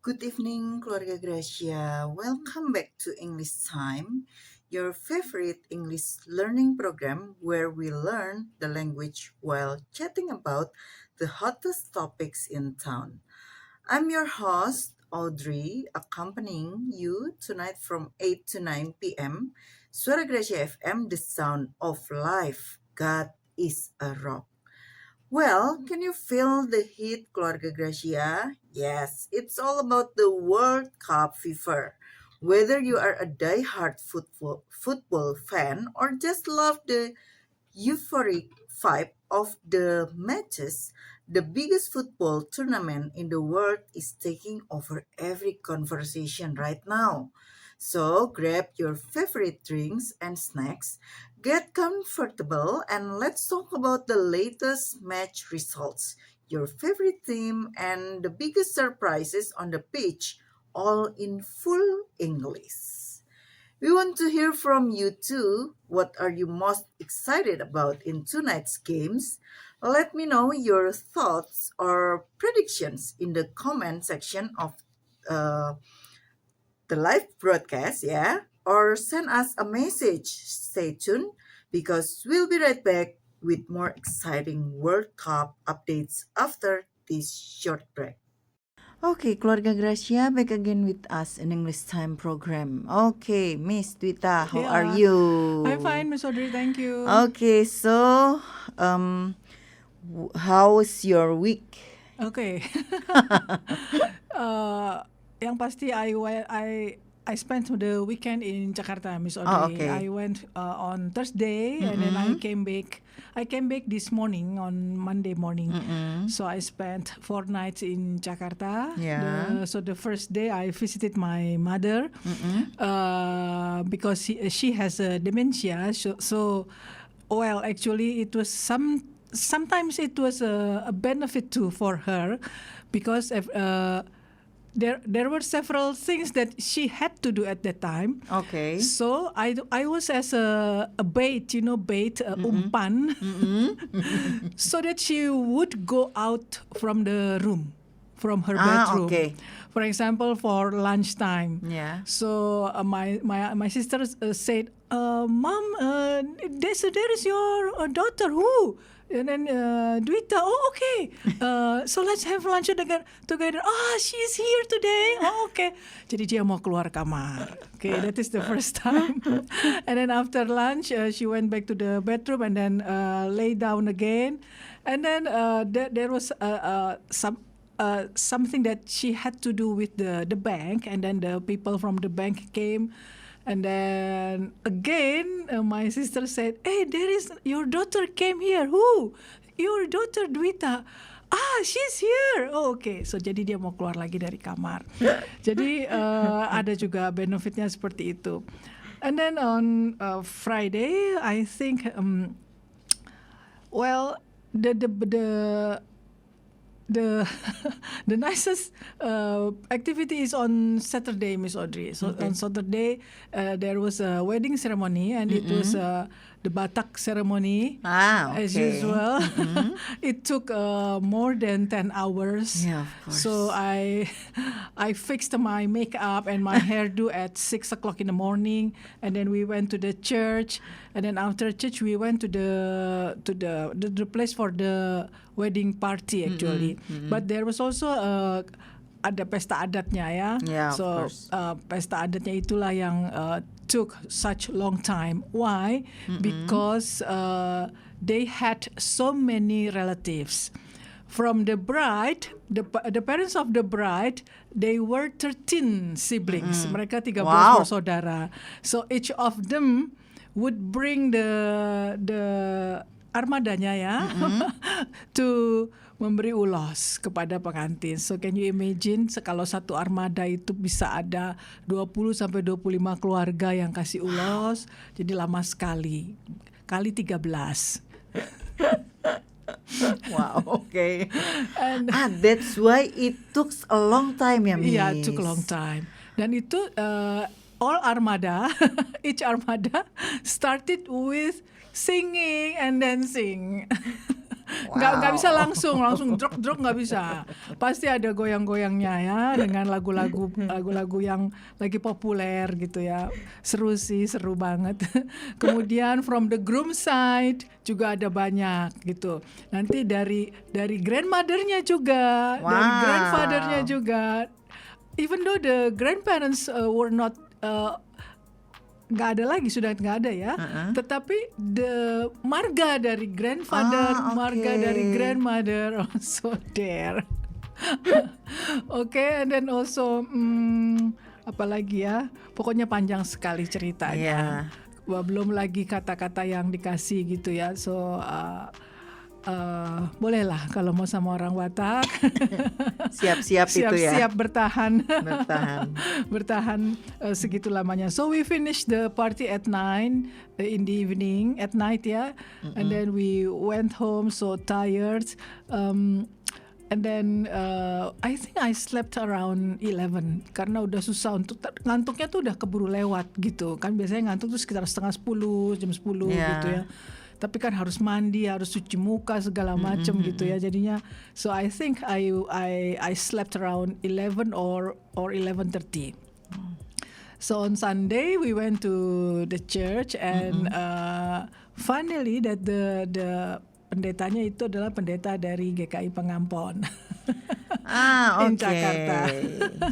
Good evening, Keluarga Gracia. Welcome back to English Time, your favorite English learning program where we learn the language while chatting about the hottest topics in town. I'm your host, Audrey, accompanying you tonight from 8 to 9 p.m. Suara Gracia FM, the sound of life. God is a rock. Well, can you feel the heat, Keluarga Gracia? Yes, it's all about the World Cup fever. Whether you are a die-hard football fan or just love the euphoric vibe of the matches, the biggest football tournament in the world is taking over every conversation right now. So grab your favorite drinks and snacks, get comfortable, and let's talk about the latest match results, your favorite team, and the biggest surprises on the pitch, all in full English. We want to hear from you too. What are you most excited about in tonight's games? Let me know your thoughts or predictions in the comment section of uh, the live broadcast, yeah? Or send us a message. Stay tuned because we'll be right back with more exciting World Cup updates after this short break. Okay, Keluarga Gracia back again with us in English Time program. Okay, Miss Dwita, how are Yeah, I'm you? fine, Miss Audrey. Thank you. Okay, so how's your week? Okay. Yang pasti I spent the weekend in Jakarta, Miss Oh, Audrey. okay. I went on Thursday and then I came back. I came back this morning on Monday morning. So I spent 4 nights in Jakarta. Yeah. So the first day I visited my mother because she has a dementia. Well, actually, it was sometimes it was a benefit too for her because there were several things that she had to do at that time. Okay. So I was as a bait, umpan, so that she would go out from the room, from her bedroom. Okay. For example, for lunchtime. Yeah. So my sister said, "Mom, there is your daughter who." And then Dwita, oh okay, so let's have lunch together. She's here today. Oh okay. Jadi dia mau keluar kamar. Okay, that is the first time. And then after lunch, she went back to the bedroom and then lay down again. And then there was something that she had to do with the bank, and then the people from the bank came. And then again, my sister said, "Hey, there is your daughter came here. Who? Your daughter Dwita. She's here. Oh, okay. So jadi dia mau keluar lagi dari kamar. Jadi ada juga benefitnya seperti itu. And then on Friday, I think, well, the the nicest activity is on Saturday, Miss Audrey. So on Saturday, there was a wedding ceremony, and it was the Batak ceremony. Okay. As usual. It took more than 10 hours. Yeah, of course. So I fixed my makeup and my hairdo at 6 o'clock in the morning, and then we went to the church, and then after church we went to the place for the wedding party actually. But there was also ada pesta adatnya ya. Yeah, of So course. Pesta adatnya itulah yang took such long time. Why? Because they had so many relatives. From the bride, the parents of the bride, they were 13 siblings. Mereka 13 Wow. bersaudara. So each of them would bring the armadanya ya to memberi ulos kepada pengantin. So can you imagine kalau satu armada itu bisa ada 20 sampai 25 keluarga yang kasih ulos. Jadi lama sekali. Kali 13. Wow, okay. And That's why it took a long time ya, Miss. yeah, it took a long time. Dan itu all armada, each armada started with singing and dancing. Nggak bisa Wow. langsung drop nggak bisa. Pasti ada goyang-goyangnya ya dengan lagu-lagu yang lagi populer gitu ya. Seru banget. Kemudian from the groom side juga ada banyak gitu. Nanti dari grandmother-nya juga, dari grandfather-nya Wow. juga. Even though the grandparents were not nggak ada lagi, sudah nggak ada ya. Tetapi the marga dari grandfather, marga dari Okay. grandmother also there. Okay, and then also apalagi ya, pokoknya panjang sekali ceritanya. Yeah. Wah, belum lagi kata-kata yang dikasih gitu ya. So bolehlah kalau mau sama orang Batak Siap-siap itu ya. siap-siap bertahan. Bertahan. Bertahan segitu lamanya. So we finished the party at 9 in the evening, at night ya. And then we went home so tired. And then I think I slept around 11 karena udah susah untuk ngantuknya tuh udah keburu lewat gitu kan, biasanya ngantuk tuh sekitar setengah 10, jam 10 gitu ya. Tapi kan harus mandi, harus cuci muka segala macam gitu ya. Jadinya so I think I slept around 11 or 11:30. So on Sunday we went to the church and finally that the pendetanya itu adalah pendeta dari GKI Pengampon. In Jakarta.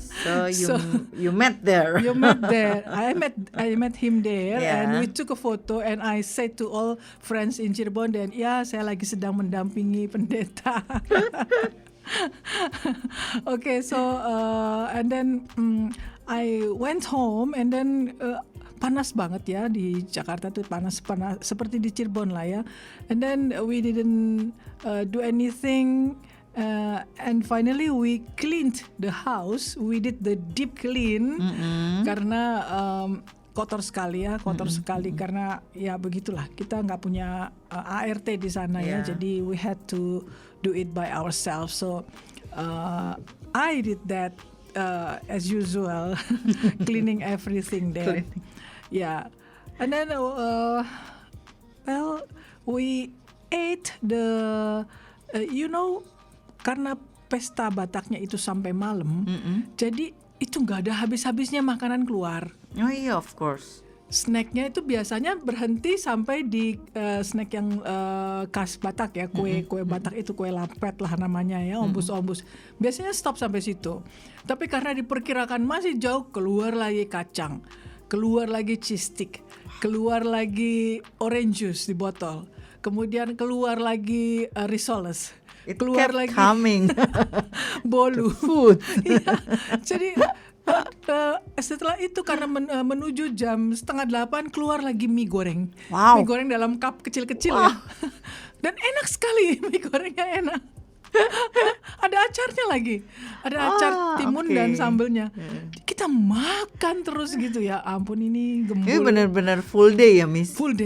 So So- you met there. You met there. I met him there, Yeah. and we took a photo. And I said to all friends in Cirebon, dan ya saya lagi sedang mendampingi pendeta. Okay, so and then I went home, and then panas banget ya di Jakarta tuh, panas seperti di Cirebon lah ya. And then we didn't do anything. And finally we cleaned the house. We did the deep clean karena kotor sekali karena ya begitulah, kita nggak punya ART di sana ya, Yeah. jadi we had to do it by ourselves. So I did that as usual, cleaning everything there. Yeah, and then well we ate the karena pesta Bataknya itu sampai malam, jadi itu nggak ada habis-habisnya makanan keluar. Oh iya, of course. Snacknya itu biasanya berhenti sampai di snack yang khas Batak ya, kue Batak itu kue lapet lah namanya ya, ombus-ombus. Biasanya stop sampai situ. Tapi karena diperkirakan masih jauh, keluar lagi kacang, keluar lagi cheese stick, keluar lagi orange juice di botol, kemudian keluar lagi risoles. It Keluar kept lagi coming. bolu. Food. Iya. Jadi setelah itu karena menuju jam 7:30 keluar lagi mie goreng. Wow. Mie goreng dalam cup kecil-kecil ya. Dan enak sekali, mie gorengnya enak. Ada acarnya lagi. Ada acar timun oke. dan sambelnya. Kita makan terus gitu ya. Ampun, ini Ini gembul. benar-benar full day ya, Miss. Full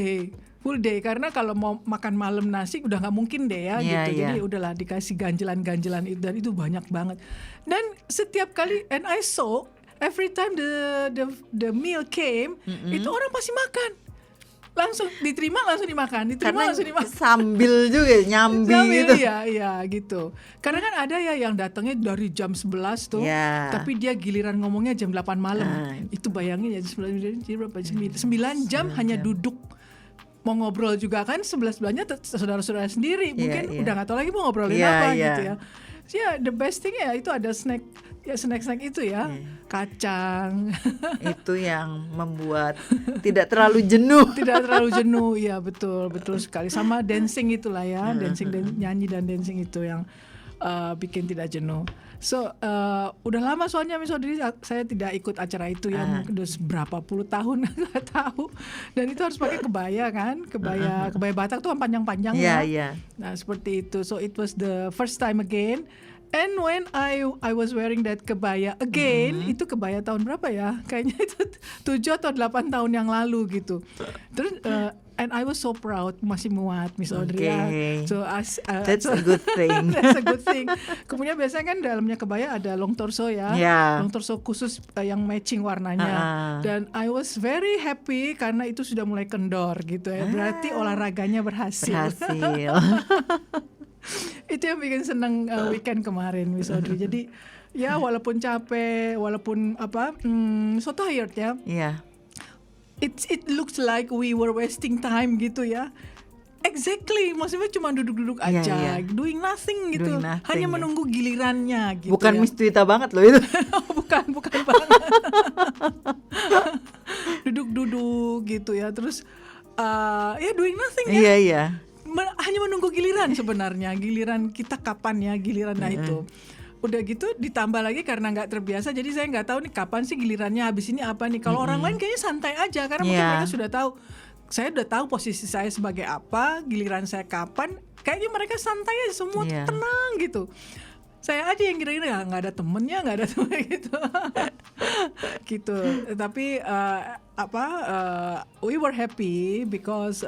day karena kalau mau makan malam nasi udah nggak mungkin deh ya Iya, gitu. iya. Jadi udahlah dikasih ganjelan itu, dan itu banyak banget. Dan setiap kali, and I saw every time the meal came, itu orang pasti makan. Langsung diterima, langsung dimakan, Karena langsung dimakan. sambil juga nyambi gitu. Iya gitu. Karena kan ada ya yang datangnya dari jam 11 tuh, Iya. tapi dia giliran ngomongnya jam 8 malam. Nah. Itu bayangin ya, 9 jam hanya duduk. Mau ngobrol juga kan, sebelahnya saudara-saudara sendiri, mungkin iya. udah nggak tahu lagi mau ngobrolin Iya, apa iya. gitu ya. So, ya the best thing ya itu ada snack itu ya, kacang. Itu yang membuat tidak terlalu jenuh. Tidak terlalu jenuh, ya betul sekali. Sama dancing itulah ya, nyanyi dan dancing itu yang bikin tidak jenuh. So udah lama soalnya Miss Audrey saya tidak ikut acara itu ya, mungkin udah berapa puluh tahun nggak tahu. Dan itu harus pakai kebaya kan, kebaya Batak tuh kan panjang-panjang Iya, ya. iya. Nah seperti itu. So it was the first time again. And when I was wearing that kebaya again, itu kebaya tahun berapa ya? Kayaknya itu 7 atau 8 tahun yang lalu gitu. Terus and I was so proud, masih muat Miss Audrey ya. Okay. So That's a good thing. that's a good thing. Kemudian biasanya kan dalamnya kebaya ada long torso ya, Yeah. long torso khusus yang matching warnanya. Dan I was very happy karena itu sudah mulai kendor gitu ya. Berarti olahraganya berhasil. Berhasil. Itu yang bikin senang weekend kemarin, Miss Audrey. Jadi ya walaupun capek, walaupun so tired ya, Yeah. it looks like we were wasting time gitu ya. Exactly, maksudnya cuma duduk-duduk Iya, aja, iya. doing nothing gitu, Doing nothing, hanya ya. menunggu gilirannya gitu. Bukan ya. Miss Twita banget loh itu. bukan banget. Duduk-duduk gitu ya, terus ya doing nothing ya. Iya, iya. Hanya menunggu giliran sebenarnya, giliran kita kapan ya giliran itu. Udah gitu ditambah lagi karena nggak terbiasa, jadi saya nggak tahu nih kapan sih gilirannya, habis ini apa nih. Kalau orang lain kayaknya santai aja karena mungkin Iya. mereka sudah tahu. Saya udah tahu posisi saya sebagai apa, giliran saya kapan. Kayaknya mereka santai aja, semua Iya. tenang gitu. Saya aja yang kira-kira nggak ada temennya, nggak ada temen gitu. Gitu. Tapi we were happy because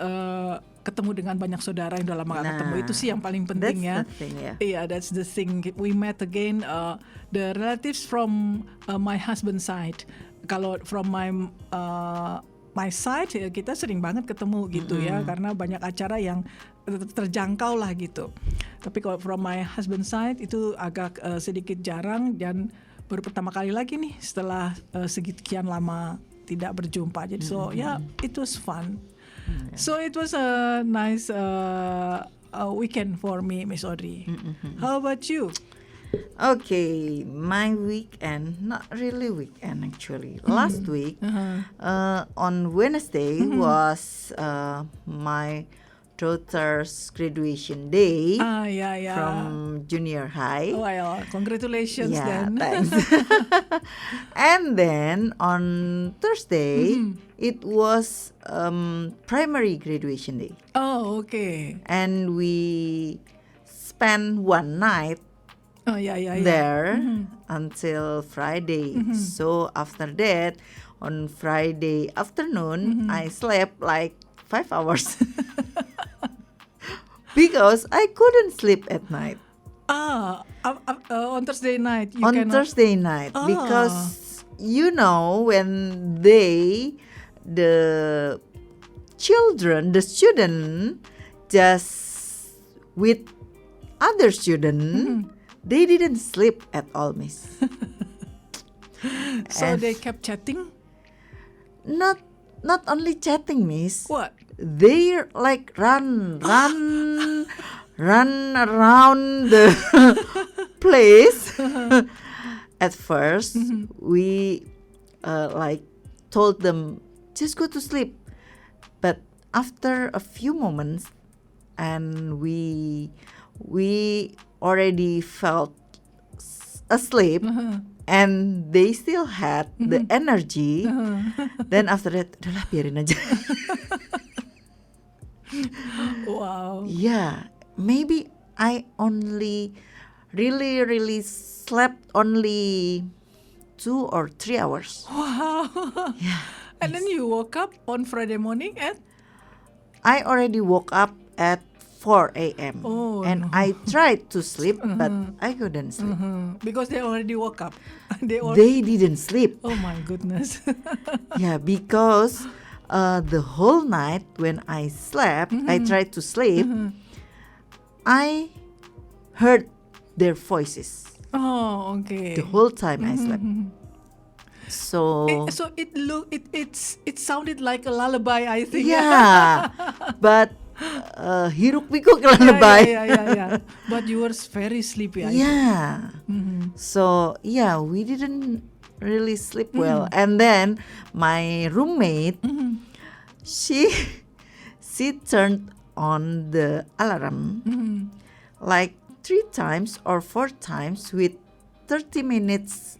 ketemu dengan banyak saudara yang udah lama gak ketemu. Itu sih yang paling penting ya. That's the thing, ya. Yeah, that's the thing. We met again the relatives from my husband's side. Kalau from my side ya kita sering banget ketemu gitu ya, karena banyak acara yang terjangkau lah gitu. Tapi kalau from my husband side itu agak sedikit jarang, dan baru pertama kali lagi nih setelah sekian lama tidak berjumpa. Jadi so yeah, it was fun. So it was a nice weekend for me, Miss Audrey. How about you? Okay, my weekend, not really weekend actually. Last week, on Wednesday was my daughter's graduation day Yeah. from junior high. Well, congratulations Yeah, then. thanks. And then on Thursday, it was primary graduation day. Oh, okay. And we spent one night Oh, yeah. there until Friday. So after that, on Friday afternoon, I slept like 5 hours because I couldn't sleep at night. On Thursday night you On cannot. Thursday night, because you know when the student just with other student, they didn't sleep at all, Miss. So And they kept chatting. not only chatting, Miss. What? They like run around the place. At first, we like told them just go to sleep, but after a few moments, and we already felt asleep, and they still had the energy. Then after that, udahlah biarin aja. Wow. Yeah, maybe I only really slept only 2 or 3 hours. Wow. Yeah. And then you woke up on Friday morning at I already woke up at 4 a.m. Oh, and no. I tried to sleep, but I couldn't sleep. because they already woke up. They didn't sleep. Oh my goodness. Yeah, because the whole night when I slept, I tried to sleep, I heard their voices Oh, okay. the whole time I slept. So So it sounded like a lullaby, I think. yeah, but hiruk pikuk Yeah, lullaby. yeah. But you were very sleepy. I think. Yeah. So yeah, we didn't really sleep well. And then my roommate, she turned on the alarm like 3 times or 4 times with 30 minutes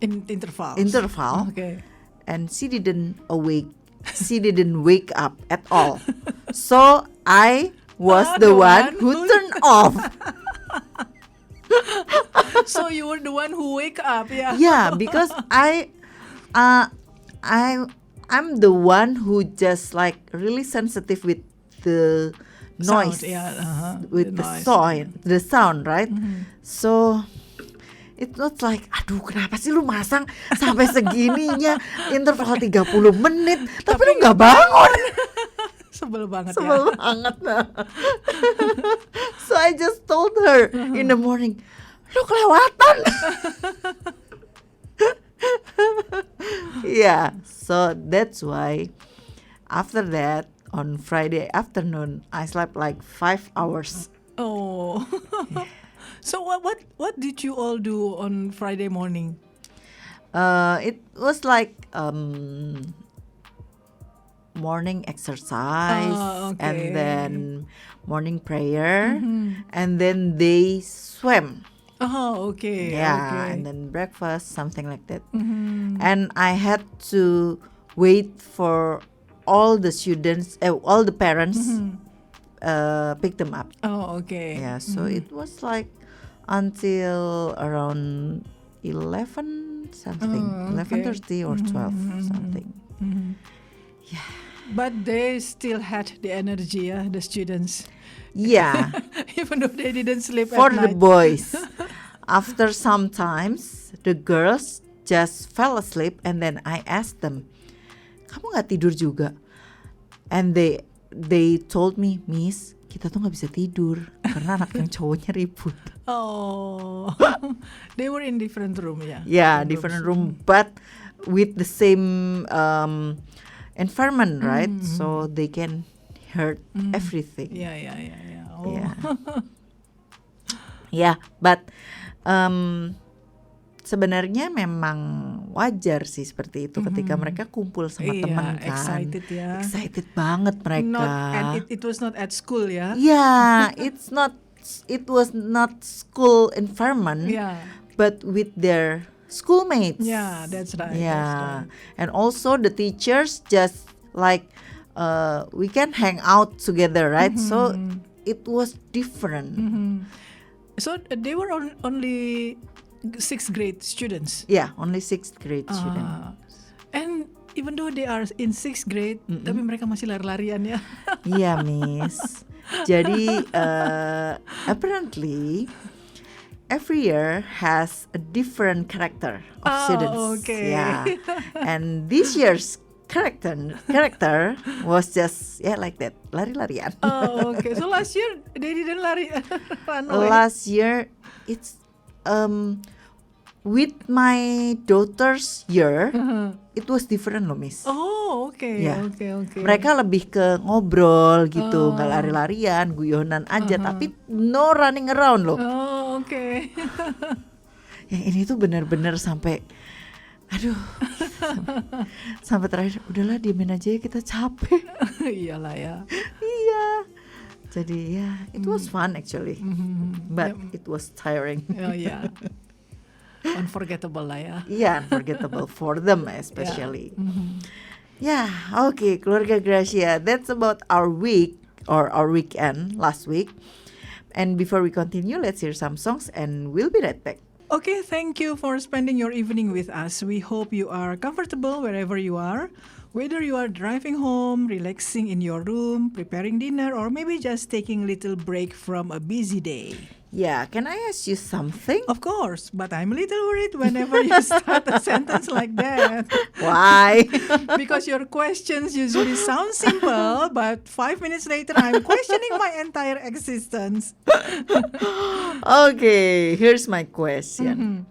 In intervals. interval, Okay. and she didn't awake. She didn't wake up at all. So I was the one who turned off. So you were the one who wake up, yeah. Yeah, because I'm the one who just like really sensitive with the noise, Sound, yeah, with the the noise. sound, right? So it was like, aduh kenapa sih lu masang sampai segininya interval 30 menit tapi lu nggak bangun. Sebel banget ya. Sebel banget. Nah. So I just told her in the morning, lu kelewatan. Yeah, so that's why after that on Friday afternoon I slept like 5 hours. Oh. So what did you all do on Friday morning? It was like morning exercise Oh, okay. and then morning prayer and then they swam. Oh, okay. Yeah, Okay. and then breakfast, something like that. Mhm. And I had to wait for all the students, all the parents pick them up. Oh, okay. Yeah, so it was like until around 11 something, Oh, okay. 11:30 or 12 something. But they still had the energy, yeah, the students, Yeah, even though they didn't sleep for at the night. boys. After some times, the girls just fell asleep and then I asked them, kamu nggak tidur juga? And they told me, Miss, kita tuh nggak bisa tidur karena anak yang cowoknya ribut. Oh, they were in different room, yeah. Yeah, different room, but with the same environment, right? So they can hear everything. Yeah. Oh. Yeah. Yeah, but sebenarnya memang wajar sih seperti itu ketika mereka kumpul sama Iya, teman kan. excited ya. Excited banget mereka. And it was not at school, ya. Yeah, it was not school environment, Yeah. but with their schoolmates. Yeah, that's right. Yeah, That's right. and also the teachers just like we can hang out together, right? So it was different. So they were only 6th grade students. Yeah, only 6th grade student. And even though they are in 6th grade, tapi mereka masih lari-larian ya. Iya, Miss. Jadi apparently every year has a different character of students. Okay. Yeah, and this year's character was just like that, lari-larian. Oh, okay. So last year they didn't run away. Last year it's with my daughter's year it was different loh, Miss. Oh, okay. Yeah. Okay. Mereka lebih ke ngobrol gitu, nggak lari-larian, guyonan aja, tapi no running around loh. Oh, okay. Yang ini tuh benar-benar sampai, aduh, sampai terakhir, udahlah diemin aja ya, kita capek. Iyalah ya. Iya. Jadi ya, it was fun actually, but it was tiring. Oh, yeah. Unforgettable lah ya. Yeah, unforgettable for them especially. Yeah, okay, Keluarga Gracia, that's about our week or our weekend last week. And before we continue, let's hear some songs and we'll be right back. Okay, thank you for spending your evening with us. We hope you are comfortable wherever you are. Whether you are driving home, relaxing in your room, preparing dinner, or maybe just taking a little break from a busy day. Yeah, can I ask you something? Of course, but I'm a little worried whenever you start a sentence like that. Why? Because your questions usually sound simple, but 5 minutes later I'm questioning my entire existence. Okay, here's my question.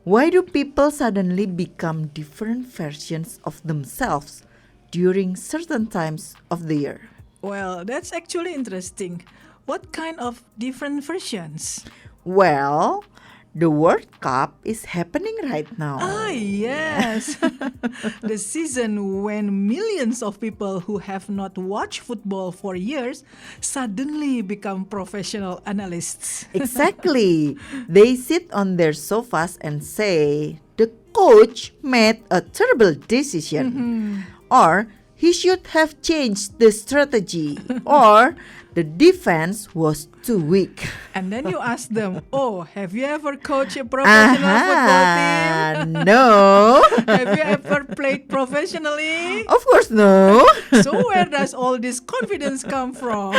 Why do people suddenly become different versions of themselves during certain times of the year? Well, that's actually interesting. What kind of different versions? Well, the World Cup is happening right now. Ah, yes. The season when millions of people who have not watched football for years suddenly become professional analysts. Exactly. They sit on their sofas and say, the coach made a terrible decision. Or, he should have changed the strategy. Or, the defense was too weak. And then you ask them, oh, have you ever coached a professional football team? No. Have you ever played professionally? Of course no. So where does all this confidence come from?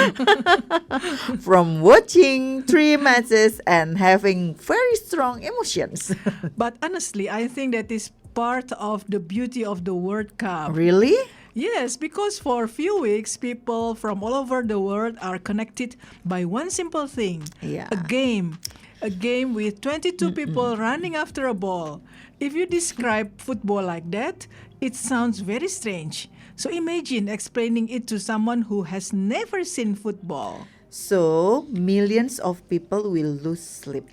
From watching 3 matches and having very strong emotions. But honestly, I think that is part of the beauty of the World Cup. Really? Yes, because for a few weeks, people from all over the world are connected by one simple thing, Yeah. a game. A game with 22 people running after a ball. If you describe football like that, it sounds very strange. So imagine explaining it to someone who has never seen football. So, millions of people will lose sleep,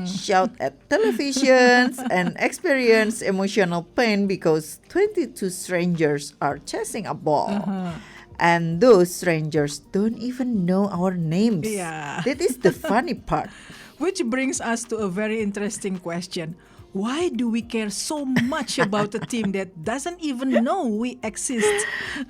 shout at televisions, and experience emotional pain because 22 strangers are chasing a ball. And those strangers don't even know our names. Yeah. That is the funny part. Which brings us to a very interesting question. Why do we care so much about a team that doesn't even know we exist?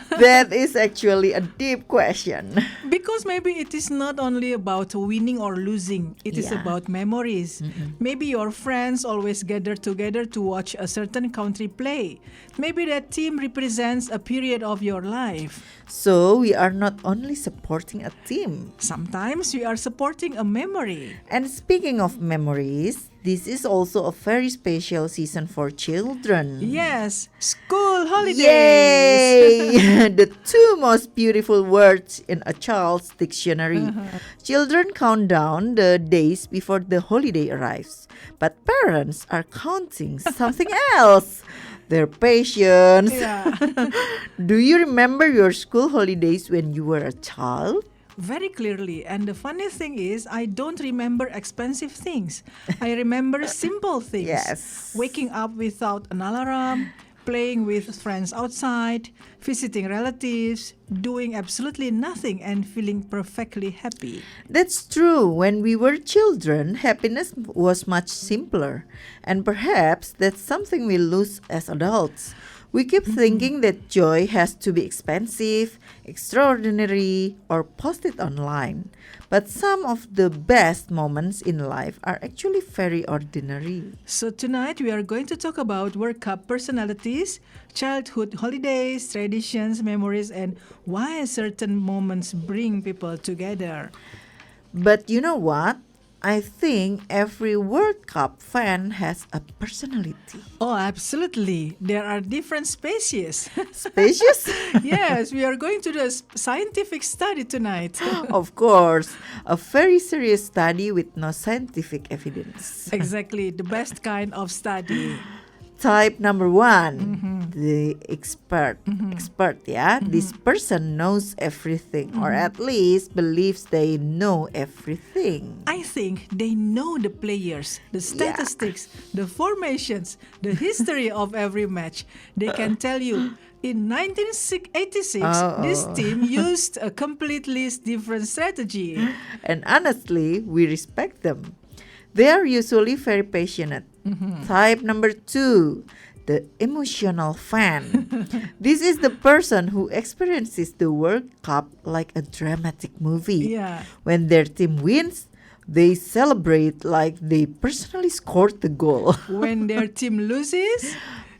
That is actually a deep question. Because maybe it is not only about winning or losing, it is Yeah. about memories. Maybe your friends always gather together to watch a certain country play. Maybe that team represents a period of your life. So, we are not only supporting a team. Sometimes we are supporting a memory. And speaking of memories, this is also a very special season for children. Yes, school holidays. Yay! The two most beautiful words in a child's dictionary. Children count down the days before the holiday arrives, but parents are counting something else. Their patience. Yeah. Do you remember your school holidays when you were a child? Very clearly. And the funny thing is, I don't remember expensive things. I remember simple things. Yes. Waking up without an alarm, playing with friends outside, visiting relatives, doing absolutely nothing and feeling perfectly happy. That's true. When we were children, happiness was much simpler. And perhaps that's something we lose as adults. We keep thinking that joy has to be expensive, extraordinary, or posted online. But some of the best moments in life are actually very ordinary. So tonight we are going to talk about World Cup personalities, childhood holidays, traditions, memories, and why certain moments bring people together. But you know what? I think every World Cup fan has a personality. Oh, absolutely. There are different species. Spacious? Yes, we are going to do a scientific study tonight. Of course, a very serious study with no scientific evidence. Exactly, the best kind of study. Type number one, the expert. Expert, yeah? This person knows everything, or at least believes they know everything. I think they know the players, the statistics, the formations, the history of every match. They can tell you, in 1986, this Oh. team used a completely different strategy. And honestly, we respect them. They are usually very passionate. Type number two, the emotional fan. This is the person who experiences the World Cup like a dramatic movie. Yeah. When their team wins, they celebrate like they personally scored the goal. When their team loses,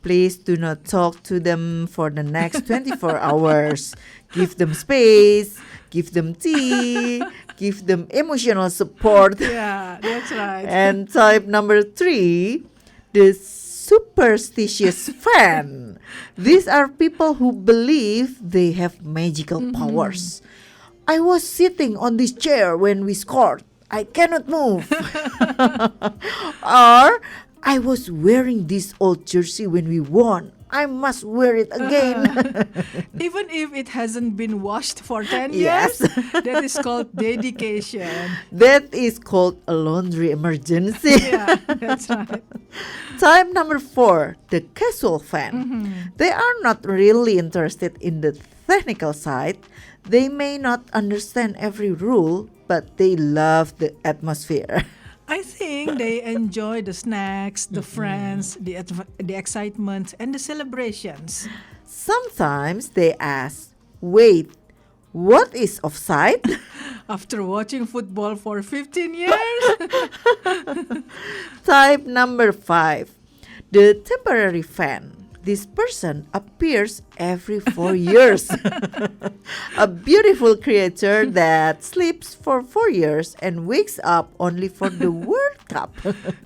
Please do not talk to them for the next 24 hours. Give them space, give them tea, give them emotional support. yeah, that's right. And type number three, the superstitious fan. These are people who believe they have magical powers. I was sitting on this chair when we scored. I cannot move. Or I was wearing this old jersey when we won. I must wear it again. Even if it hasn't been washed for 10 Yes. years, that is called dedication. That is called a laundry emergency. Yeah, that's right. Type number four, the casual fan. They are not really interested in the technical side. They may not understand every rule, but they love the atmosphere. I think they enjoy the snacks, the friends, the excitement, and the celebrations. Sometimes they ask, wait, what is offside? After watching football for 15 years, Type number five, the temporary fan. This person appears every 4 years. A beautiful creature that sleeps for 4 years and wakes up only for the World Cup.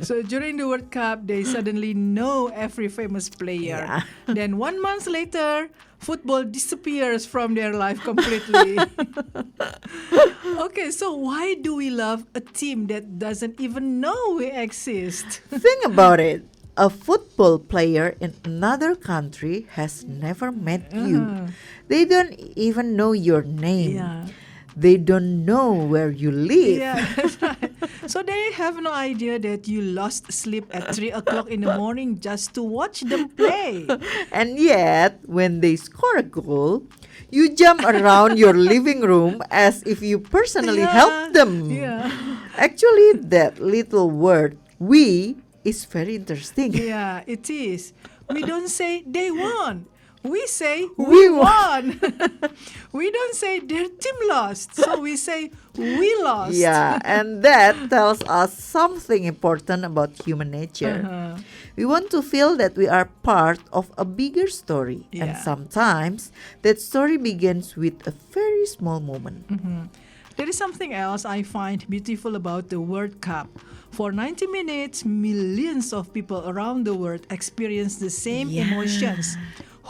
So during the World Cup, they suddenly know every famous player. Yeah. Then 1 month later, football disappears from their life completely. Okay, so why do we love a team that doesn't even know we exist? Think about it. A football player in another country has never met you. They don't even know your name. Yeah. They don't know where you live. Yeah, that's right. So they have no idea that you lost sleep at 3 o'clock in the morning just to watch them play. And yet, when they score a goal, you jump around your living room as if you personally helped them. Yeah. Actually, that little word, we, is very interesting. Yeah, it is. We don't say they won. We say We we won. We don't say their team lost. So we say we lost. Yeah, and that tells us something important about human nature. Uh-huh. We want to feel that we are part of a bigger story. And Yeah. sometimes that story begins with a very small moment. There is something else I find beautiful about the World Cup. For 90 minutes, millions of people around the world experience the same Yeah. emotions: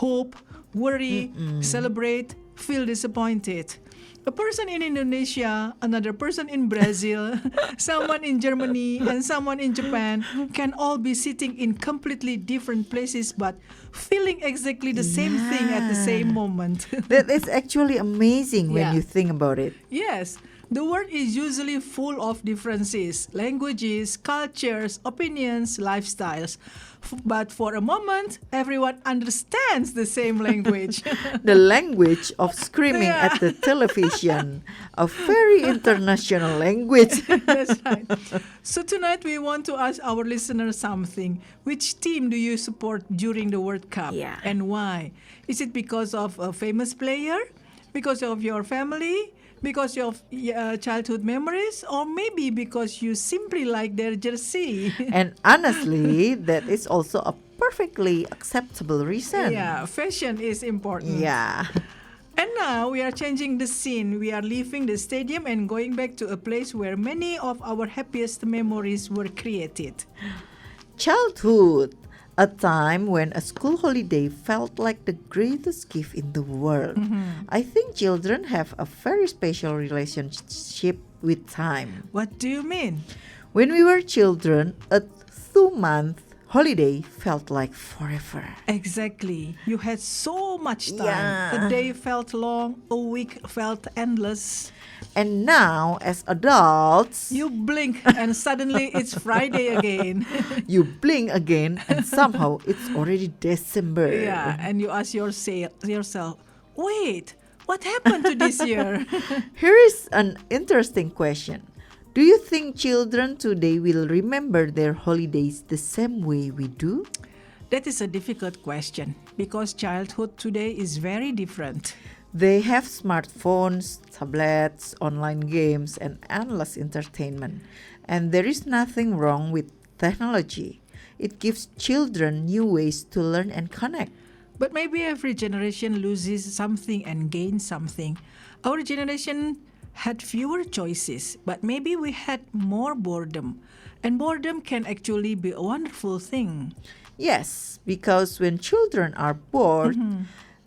hope, worry, celebrate, feel disappointed. A person in Indonesia, another person in Brazil, someone in Germany, and someone in Japan can all be sitting in completely different places but feeling exactly the same thing at the same moment. That is actually amazing when Yeah. you think about it. Yes, the world is usually full of differences, languages, cultures, opinions, lifestyles. But for a moment, everyone understands the same language. The language of screaming Yeah. at the television, a very international language. That's right. So tonight we want to ask our listeners something. Which team do you support during the World Cup? Yeah. And why? Is it because of a famous player? Because of your family? Because of childhood memories? Or maybe because you simply like their jersey? And honestly, that is also a perfectly acceptable reason. Yeah, fashion is important. Yeah. And now we are changing the scene. We are leaving the stadium and going back to a place where many of our happiest memories were created. Childhood, a time when a school holiday felt like the greatest gift in the world. I think children have a very special relationship with time. What do you mean? When we were children, a 2-month holiday felt like forever. Exactly. You had so much time. Yeah. A day felt long, a week felt endless. And now, as adults, You blink and suddenly it's Friday again. you blink again and somehow it's already December. Yeah, and you ask yourself, wait, what happened to this year? Here is an interesting question. Do you think children today will remember their holidays the same way we do? That is a difficult question because childhood today is very different. They have smartphones, tablets, online games, and endless entertainment. And there is nothing wrong with technology. It gives children new ways to learn and connect. But maybe every generation loses something and gains something. Our generation had fewer choices, but maybe we had more boredom. And boredom can actually be a wonderful thing. Yes, because when children are bored,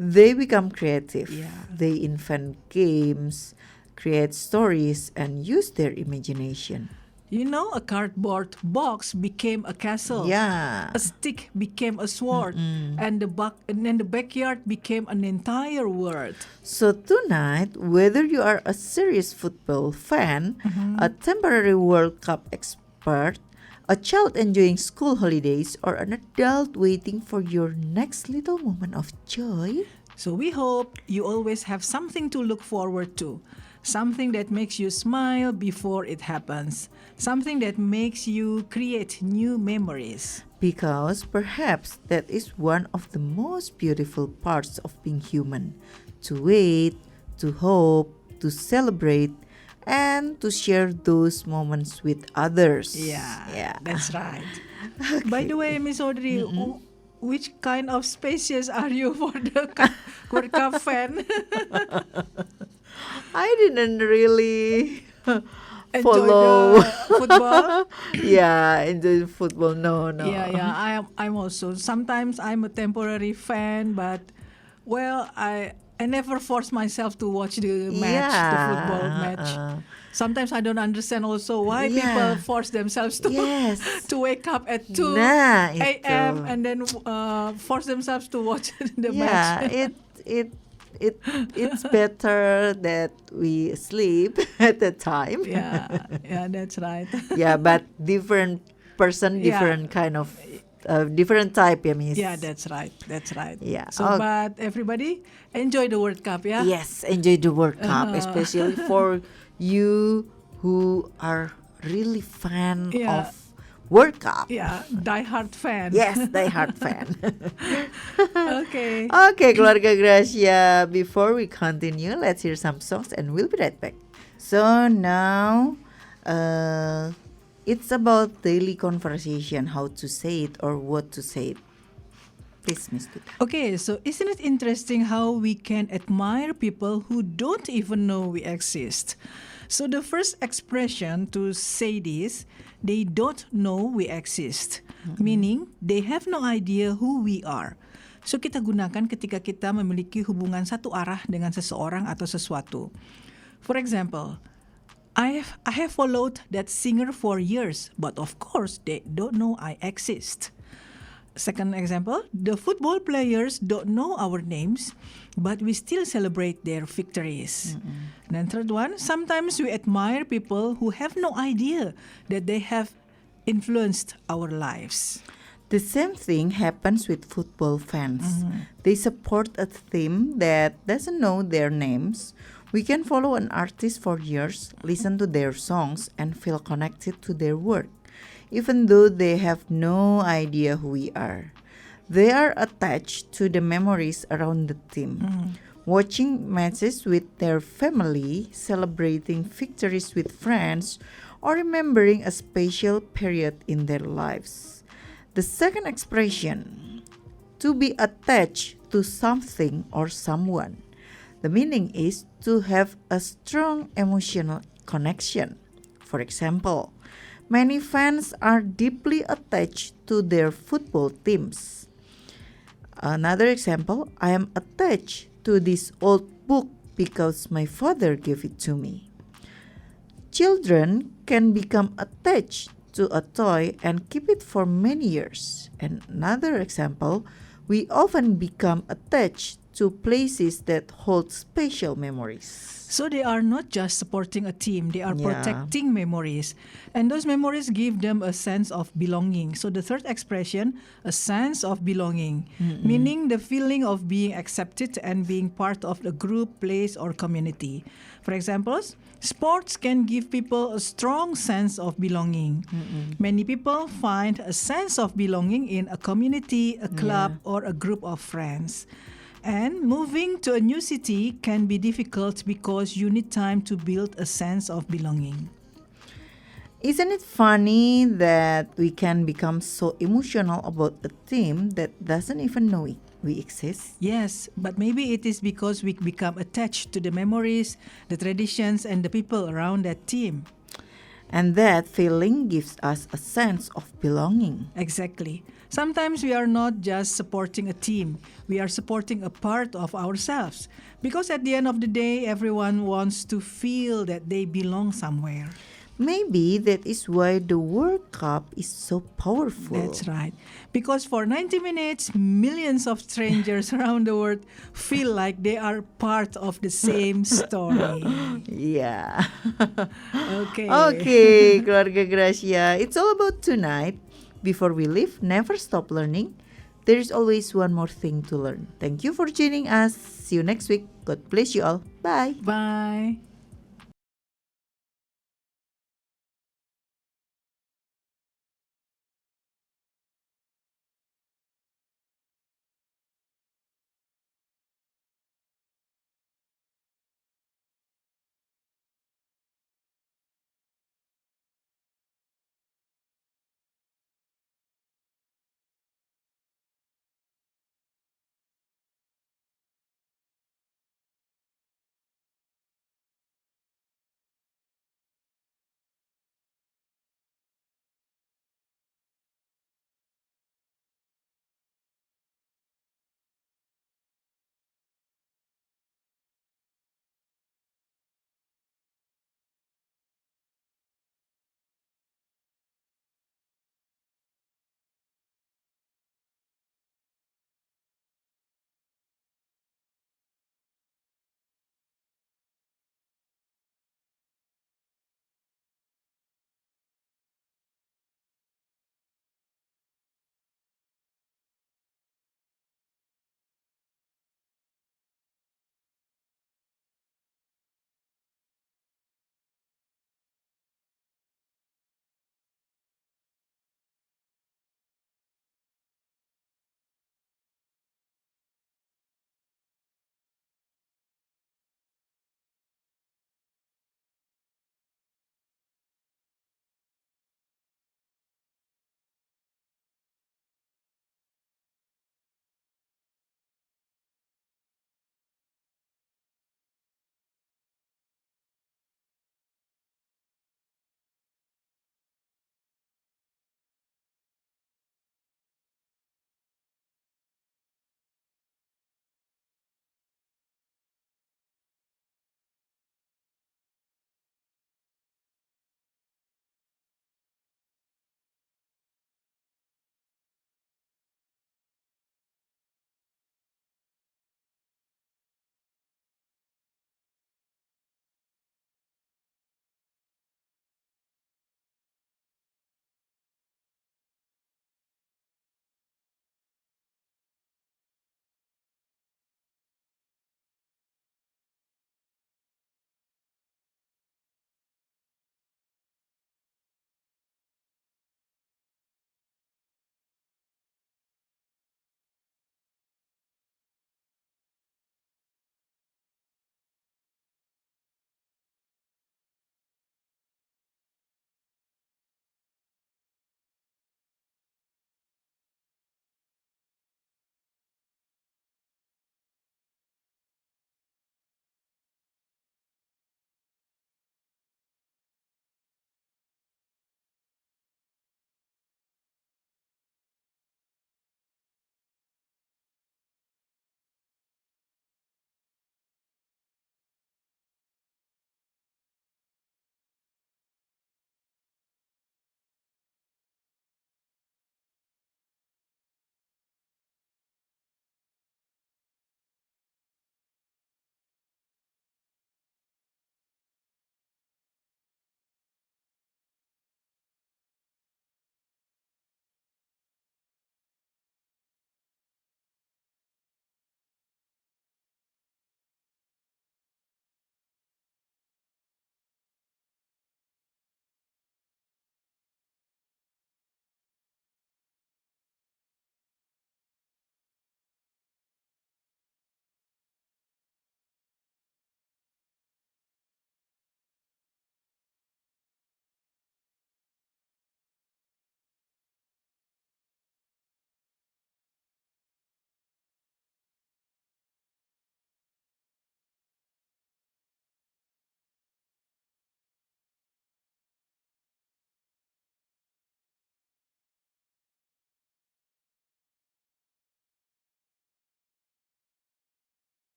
they become creative. Yeah. They invent games, create stories, and use their imagination. You know, a cardboard box became a castle. Yeah. A stick became a sword, and the backyard became an entire world. So tonight, whether you are a serious football fan, a temporary World Cup expert, a child enjoying school holidays, or an adult waiting for your next little moment of joy, So we hope you always have something to look forward to, something that makes you smile before it happens, something that makes you create new memories. because perhaps that is one of the most beautiful parts of being human, to wait, to hope, to celebrate, and to share those moments with others. Yeah, Yeah. that's right. By the way, Miss Audrey, which kind of species are you for the World Cup fan? I didn't really Enjoy follow. the football? Yeah, enjoy football. No, no. Yeah. I'm also sometimes I'm a temporary fan, but well, I never force myself to watch the match, the football match. Sometimes I don't understand also why people Yeah. force themselves to Yes. to wake up at 2 Nah, a.m. itu. and then force themselves to watch the Yeah, match. it it it's better that we sleep at the time. Yeah, that's right. Yeah, but different person, Yeah. different kind of different type, ya, Miss. Yeah, that's right. That's right. Yeah, So, okay. but everybody enjoy the World Cup, yeah. Yes, enjoy the World Cup, especially for you who are really fan Yeah. of World Cup. Yeah, die-hard fan. Yes, die-hard fan. Okay. Okay, Keluarga Gracia, before we continue, let's hear some songs and we'll be right back. So now, it's about daily conversation, how to say it or what to say it. Please, Miss Tuta. Okay, so isn't it interesting how we can admire people who don't even know we exist? So the first expression to say this, they don't know we exist, meaning they have no idea who we are. So kita gunakan ketika kita memiliki hubungan satu arah dengan seseorang atau sesuatu. For example, I have followed that singer for years, but of course they don't know I exist. Second example, the football players don't know our names, but we still celebrate their victories. And third one, sometimes we admire people who have no idea that they have influenced our lives. The same thing happens with football fans. They support a team that doesn't know their names. We can follow an artist for years, listen to their songs, and feel connected to their work, even though they have no idea who we are. They are attached to the memories around the team. Watching matches with their family, celebrating victories with friends, or remembering a special period in their lives. The second expression, to be attached to something or someone. The meaning is to have a strong emotional connection. For example, many fans are deeply attached to their football teams. Another example, I am attached to this old book because my father gave it to me. Children can become attached to a toy and keep it for many years. And another example, we often become attached to places that hold special memories. So they are not just supporting a team, they are Yeah. protecting memories. And those memories give them a sense of belonging. So the third expression, a sense of belonging, meaning the feeling of being accepted and being part of a group, place, or community. For example, sports can give people a strong sense of belonging. Many people find a sense of belonging in a community, a club, or a group of friends. And moving to a new city can be difficult because you need time to build a sense of belonging. Isn't it funny that we can become so emotional about a team that doesn't even know we exist? Yes, but maybe it is because we become attached to the memories, the traditions, and the people around that team. And that feeling gives us a sense of belonging. Exactly. Sometimes we are not just supporting a team, we are supporting a part of ourselves. Because at the end of the day, everyone wants to feel that they belong somewhere. Maybe that is why the World Cup is so powerful. That's right. Because for 90 minutes, millions of strangers around the world feel like they are part of the same story. Yeah. Okay. Okay, Keluarga Gracia. It's all about tonight. Before we leave, never stop learning. There is always one more thing to learn. Thank you for joining us. See you next week. God bless you all. Bye. Bye.